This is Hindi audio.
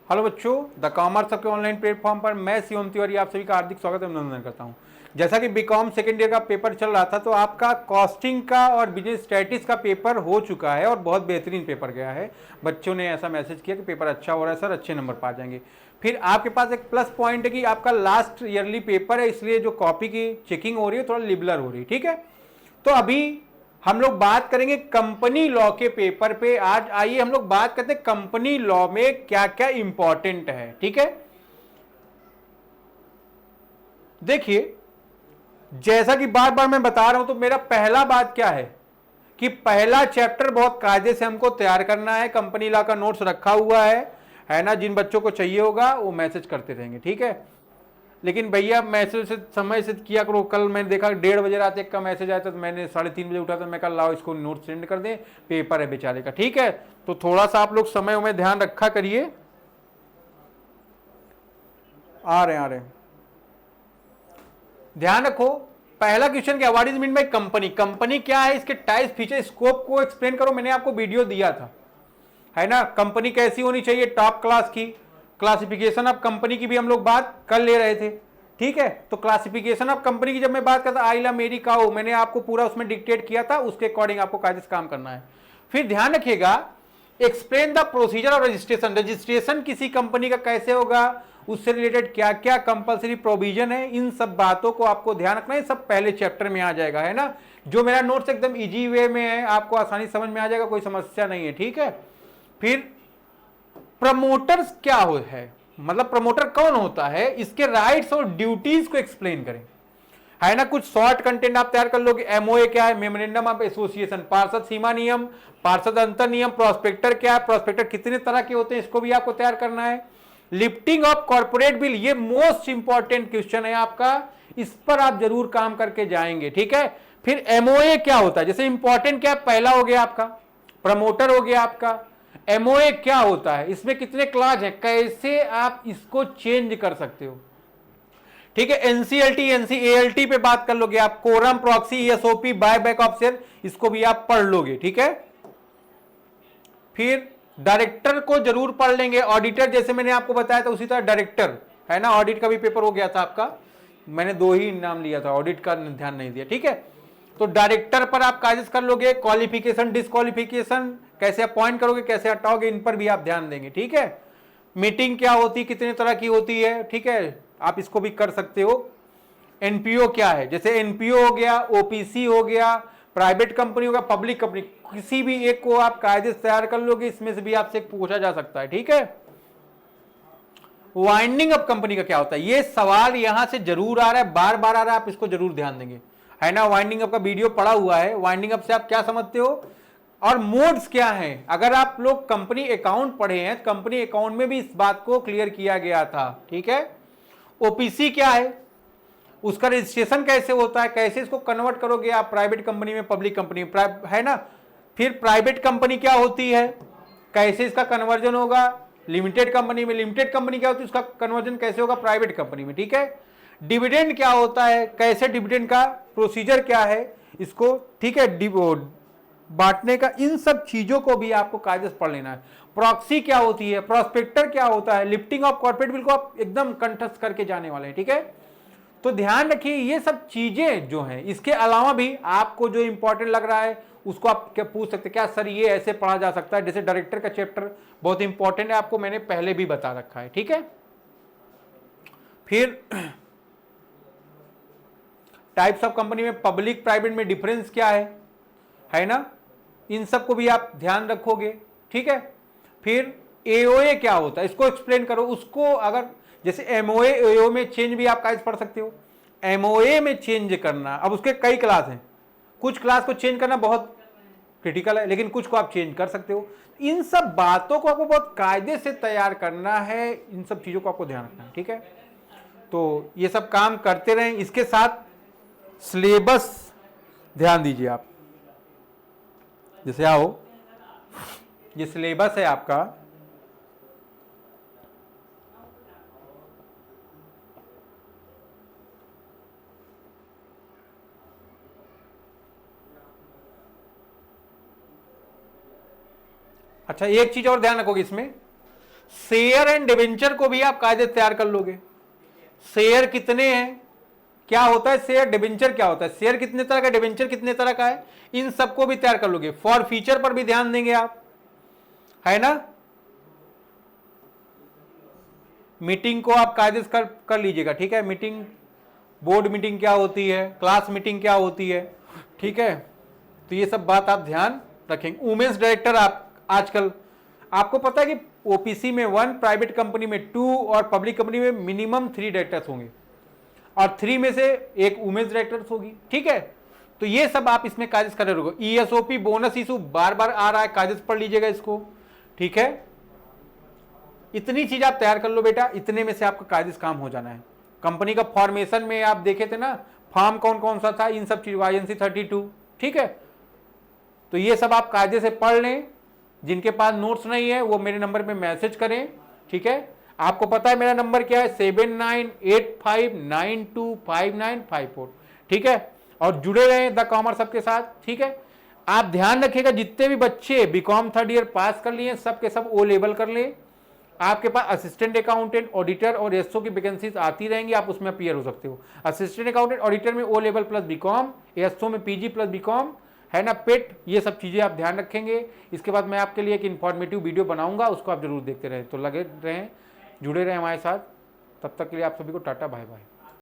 हेलो बच्चों, द कॉमर्स के ऑनलाइन प्लेटफॉर्म पर मैं शिवम तिवारी आप सभी का हार्दिक स्वागत एवं अभिनंदन करता हूं। जैसा कि बीकॉम सेकेंड ईयर का पेपर चल रहा था तो आपका कॉस्टिंग का और बिजनेस स्टैटिस्टिक्स का पेपर हो चुका है और बहुत बेहतरीन पेपर गया है। बच्चों ने ऐसा मैसेज किया कि पेपर अच्छा हो रहा है सर, अच्छे नंबर पा जाएंगे। फिर आपके पास एक प्लस पॉइंट है कि आपका लास्ट ईयरली पेपर है, इसलिए जो कॉपी की चेकिंग हो रही है थोड़ा लिबरल हो रही है। ठीक है, तो अभी हम लोग बात करेंगे कंपनी लॉ के पेपर पे। आज आइए हम लोग बात करते हैं कंपनी लॉ में क्या क्या इंपॉर्टेंट है। ठीक है, देखिए जैसा कि बार बार मैं बता रहा हूं, तो मेरा पहला बात क्या है कि पहला चैप्टर बहुत कायदे से हमको तैयार करना है। कंपनी लॉ का नोट्स रखा हुआ है ना। जिन बच्चों को चाहिए होगा वो मैसेज करते रहेंगे। ठीक है, लेकिन भैया मैसेज से समय से किया करो। कल मैंने देखा 1:30 बजे रात एक का मैसेज आया था, तो मैंने 3:30 बजे उठा था। मैं कहा लाओ इसको नोट सेंड कर दें, पेपर है बेचारे का। ठीक है, तो थोड़ा सा आप लोग समय में ध्यान रखा करिए। आ रहे हैं ध्यान रखो। पहला क्वेश्चन क्या, what is mean by company. Company क्या है, इसके टाइप्स फीचर स्कोप को एक्सप्लेन करो। मैंने आपको वीडियो दिया था, है ना। कंपनी कैसी होनी चाहिए, टॉप क्लास की। क्लासिफिकेशन ऑफ कंपनी की भी हम लोग बात कर ले रहे थे। ठीक है, तो क्लासिफिकेशन ऑफ कंपनी की जब मैं बात करता आइला मेरी काऊ, मैंने आपको पूरा उसमें डिक्टेट किया था, उसके अकॉर्डिंग आपको कायदे से काम करना है। फिर ध्यान रखिएगा, explain the procedure of registration. Registration किसी कंपनी का कैसे होगा, उससे रिलेटेड क्या क्या कंपलसरी प्रोविजन है, इन सब बातों को आपको ध्यान रखना है। सब पहले चैप्टर में आ जाएगा, है ना। जो मेरा नोट्स एकदम इजी वे में है, आपको आसानी समझ में आ जाएगा, कोई समस्या नहीं है। ठीक है, फिर प्रमोटर्स क्या है, मतलब प्रमोटर कौन होता है, इसके राइट्स और ड्यूटीज को एक्सप्लेन करें, है ना। कुछ शॉर्ट कंटेंट आप तैयार कर लोगे। एमओए क्या है, मेमोरेंडम ऑफ एसोसिएशन। पार्षद सीमा नियम, पार्षद अंतर नियम। प्रोस्पेक्टर क्या है, प्रोस्पेक्टर कितने तरह के होते हैं, इसको भी आपको तैयार करना है। लिफ्टिंग ऑफ कॉर्पोरेट बिल, ये मोस्ट इंपॉर्टेंट क्वेश्चन है आपका, इस पर आप जरूर काम करके जाएंगे। ठीक है, फिर एमओए क्या होता है, जैसे इंपॉर्टेंट क्या है, पहला हो गया आपका प्रमोटर, हो गया आपका एमओए क्या होता है, इसमें कितने क्लास हैं, कैसे आप इसको चेंज कर सकते हो। ठीक है, एनसीएलटी एनसीएलटी पे बात कर लोगे आप। Quorum, proxy, SOP, buy back of share, इसको भी आप पढ़ लोगे। ठीक है, फिर डायरेक्टर को जरूर पढ़ लेंगे। ऑडिटर जैसे मैंने आपको बताया था उसी तरह डायरेक्टर, है ना। ऑडिट का भी पेपर हो गया था आपका, मैंने 2 ही नाम लिया था, ऑडिट का ध्यान नहीं दिया। ठीक है, तो डायरेक्टर पर आप कायदे कर लोगे। क्वालिफिकेशन डिस्क्वालिफिकेशन, कैसे अपॉइंट करोगे, कैसे हटाओगे, इन पर भी आप ध्यान देंगे। ठीक है, मीटिंग क्या होती, कितने तरह की होती है। ठीक है, आप इसको भी कर सकते हो। एनपीओ क्या है, जैसे एनपीओ हो गया, ओपीसी हो गया, प्राइवेट कंपनी होगा, पब्लिक कंपनी, किसी भी एक को आप कायदे से तैयार कर लोगे, इसमें से भी आपसे पूछा जा सकता है। ठीक है, वाइंडिंग अप कंपनी का क्या होता है, ये सवाल यहां से जरूर आ रहा है, बार बार आ रहा है, आप इसको जरूर ध्यान देंगे, है ना। वाइंडिंग अप का वीडियो पड़ा हुआ है। वाइंडिंग अप से आप क्या समझते हो और मोड्स क्या हैं। अगर आप लोग कंपनी अकाउंट पढ़े हैं, कंपनी अकाउंट में भी इस बात को क्लियर किया गया था। ठीक है, ओपीसी क्या है, उसका रजिस्ट्रेशन कैसे होता है, कैसे इसको कन्वर्ट करोगे आप प्राइवेट कंपनी में, पब्लिक कंपनी में, है ना। फिर प्राइवेट कंपनी क्या होती है, कैसे इसका कन्वर्जन होगा लिमिटेड कंपनी में। लिमिटेड कंपनी क्या होती है, उसका कन्वर्जन कैसे होगा प्राइवेट कंपनी में। ठीक है, डिविडेंड क्या होता है, कैसे डिविडेंड का प्रोसीजर क्या है इसको, ठीक है, बांटने का, इन सब चीजों को भी आपको कायदे से पढ़ लेना है। प्रॉक्सी क्या होती है, प्रोस्पेक्टर क्या होता है, लिफ्टिंग ऑफ कॉर्पोरेट बिल को आप एकदम कंठस्थ करके जाने वाले हैं। ठीक है, तो ध्यान रखिए ये सब चीजें जो हैं, इसके अलावा भी आपको जो इंपॉर्टेंट लग रहा है उसको आप क्या पूछ सकते हैं, क्या सर ये ऐसे पढ़ा जा सकता है। जैसे डायरेक्टर का चैप्टर बहुत इंपॉर्टेंट है, आपको मैंने पहले भी बता रखा है। ठीक है, फिर टाइप्स ऑफ कंपनी में पब्लिक प्राइवेट में डिफरेंस क्या है ना, इन सबको भी आप ध्यान रखोगे। ठीक है, फिर एओए क्या होता है, इसको एक्सप्लेन करो। उसको अगर जैसे एमओए एओ में चेंज भी आप कायदे पढ़ सकते हो। एमओए में चेंज करना, अब उसके कई क्लास हैं, कुछ क्लास को चेंज करना बहुत क्रिटिकल है, लेकिन कुछ को आप चेंज कर सकते हो। इन सब बातों को आपको बहुत कायदे से तैयार करना है, इन सब चीजों को आपको ध्यान रखना है। ठीक है, तो ये सब काम करते रहें। इसके साथ सिलेबस ध्यान दीजिए आप, जैसे आओ ये सिलेबस है आपका। अच्छा, एक चीज और ध्यान रखोगे इसमें, शेयर एंड डिवेंचर को भी आप कायदे तैयार कर लोगे। शेयर कितने हैं, क्या होता है शेयर, डिवेंचर क्या होता है, शेयर कितने तरह का, डिवेंचर कितने तरह का है, इन सबको भी तैयार कर लोगे। फॉर फ्यूचर पर भी ध्यान देंगे आप, है ना। मीटिंग को आप कायदे से कर लीजिएगा, ठीक है। मीटिंग, बोर्ड मीटिंग क्या होती है, क्लास मीटिंग क्या होती है, ठीक है। तो ये सब बात आप ध्यान रखेंगे। वुमेन्स डायरेक्टर आप आजकल, आपको पता है कि ओपीसी में 1, प्राइवेट कंपनी में 2 और पब्लिक कंपनी में मिनिमम 3 डायरेक्टर्स होंगे, और 3 में से एक वुमेन्स डायरेक्टर्स होगी, ठीक है। तो ये सब आप इसमें कागज कर रहे हो। ईएसओपी बोनस इशू बार बार आ रहा है, कागज पढ़ लीजिएगा इसको, ठीक है। इतनी चीज आप तैयार कर लो बेटा, इतने में से आपका कागज काम हो जाना है। कंपनी का फॉर्मेशन में आप देखे थे ना, फॉर्म कौन कौन सा था, इन सब चीज, INC 32, ठीक है। तो ये सब आप कायदे से पढ़ लें। जिनके पास नोट्स नहीं है वो मेरे नंबर पे मैसेज करें, ठीक है। आपको पता है मेरा नंबर क्या है, 7985925954, ठीक है। और जुड़े रहें द कॉमर्स सबके साथ, ठीक है। आप ध्यान रखिएगा, जितने भी बच्चे बीकॉम 3rd ईयर पास कर लिए सब के सब O लेवल कर ले। आपके पास असिस्टेंट अकाउंटेंट, ऑडिटर और एसओ की वैकेंसीज आती रहेंगी, आप उसमें अपीयर हो सकते हो। असिस्टेंट अकाउंटेंट, ऑडिटर में O level plus BCom, SO में PG प्लस बीकॉम, है ना, पेट, ये सब चीज़ें आप ध्यान रखेंगे। इसके बाद मैं आपके लिए एक इन्फॉर्मेटिव वीडियो बनाऊंगा, उसको आप जरूर देखते रहें। तो लगे रहें, जुड़े रहें हमारे साथ। तब तक के लिए आप सभी को टाटा बाय बाय।